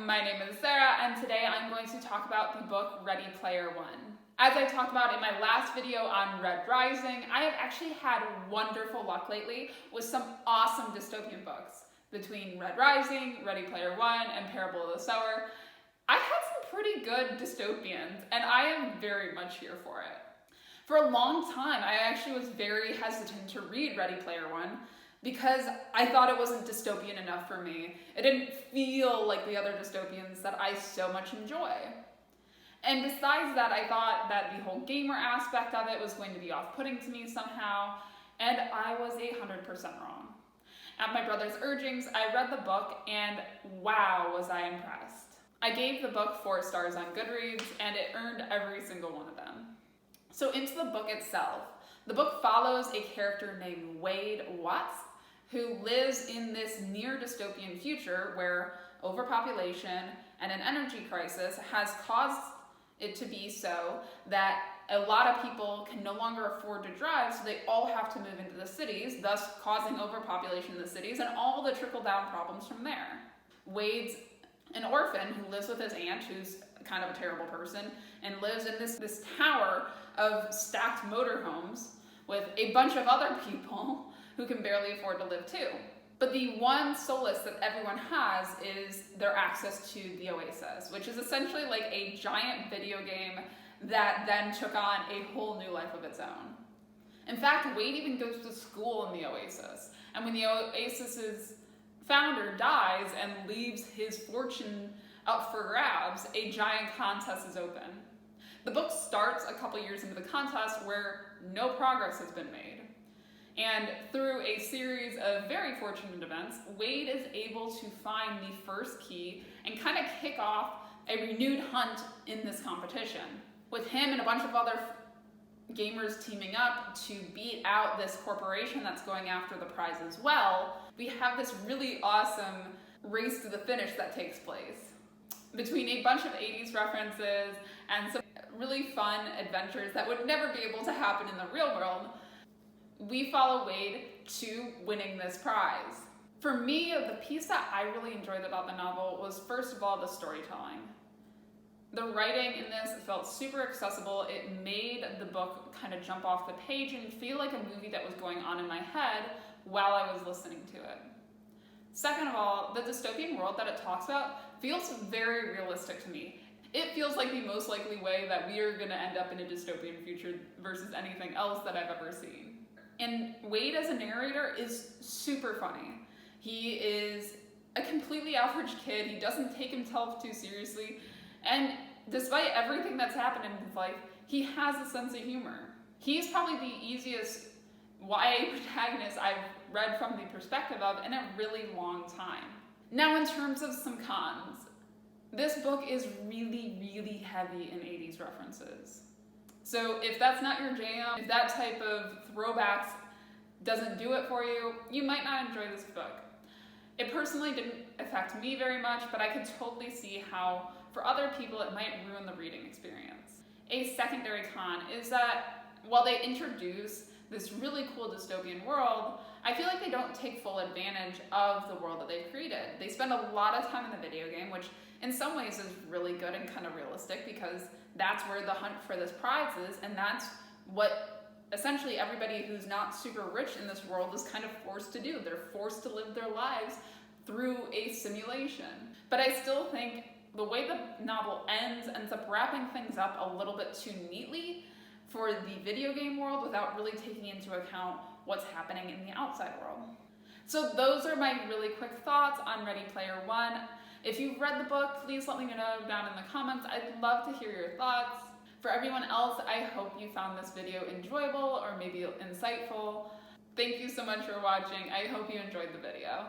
my name is Sarah, and today I'm going to talk about the book Ready Player One. As I talked about in my last video on Red Rising, I have actually had wonderful luck lately with some awesome dystopian books. Between Red Rising, Ready Player One, and Parable of the Sower, I had some pretty good dystopians, and I am very much here for it. For a long time, I actually was very hesitant to read Ready Player One because I thought it wasn't dystopian enough for me. It didn't feel like the other dystopians that I so much enjoy. And besides that, I thought that the whole gamer aspect of it was going to be off-putting to me somehow, and I was 100% wrong. At my brother's urgings, I read the book, and wow, was I impressed. I gave the book 4 stars on Goodreads, and it earned every single one of them. So into the book itself. The book follows a character named Wade Watts, who lives in this near dystopian future where overpopulation and an energy crisis has caused it to be so that a lot of people can no longer afford to drive, so they all have to move into the cities, thus causing overpopulation in the cities and all the trickle-down problems from there. Wade's an orphan who lives with his aunt, who's kind of a terrible person, and lives in this tower of stacked motorhomes with a bunch of other people who can barely afford to live too. But the one solace that everyone has is their access to the Oasis, which is essentially like a giant video game that then took on a whole new life of its own. In fact, Wade even goes to school in the Oasis, and when the Oasis's founder dies and leaves his fortune up for grabs, a giant contest is open. The book starts a couple years into the contest where no progress has been made. And through a series of very fortunate events, Wade is able to find the first key and kind of kick off a renewed hunt in this competition. With him and a bunch of other gamers teaming up to beat out this corporation that's going after the prize as well, we have this really awesome race to the finish that takes place. Between a bunch of 80s references and some really fun adventures that would never be able to happen in the real world, we follow Wade to winning this prize. For me, the piece that I really enjoyed about the novel was, first of all, the storytelling. The writing in this felt super accessible. It made the book kind of jump off the page and feel like a movie that was going on in my head while I was listening to it. Second of all, the dystopian world that it talks about feels very realistic to me. It feels like the most likely way that we are going to end up in a dystopian future versus anything else that I've ever seen. And Wade as a narrator is super funny. He is a completely average kid. He doesn't take himself too seriously. And despite everything that's happened in his life, he has a sense of humor. He's probably the easiest YA protagonist I've read from the perspective of in a really long time. Now, in terms of some cons, this book is really, really heavy in 80s references. So if that's not your jam, if that type of throwbacks doesn't do it for you, you might not enjoy this book. It personally didn't affect me very much, but I could totally see how for other people it might ruin the reading experience. A secondary con is that while they introduce this really cool dystopian world, I feel like they don't take full advantage of the world that they've created. They spend a lot of time in the video game, which in some ways is really good and kind of realistic because that's where the hunt for this prize is, and that's what essentially everybody who's not super rich in this world is kind of forced to do. They're forced to live their lives through a simulation. But I still think the way the novel ends up wrapping things up a little bit too neatly for the video game world without really taking into account what's happening in the outside world. So those are my really quick thoughts on Ready Player One. If you've read the book, please let me know down in the comments. I'd love to hear your thoughts. For everyone else, I hope you found this video enjoyable or maybe insightful. Thank you so much for watching. I hope you enjoyed the video.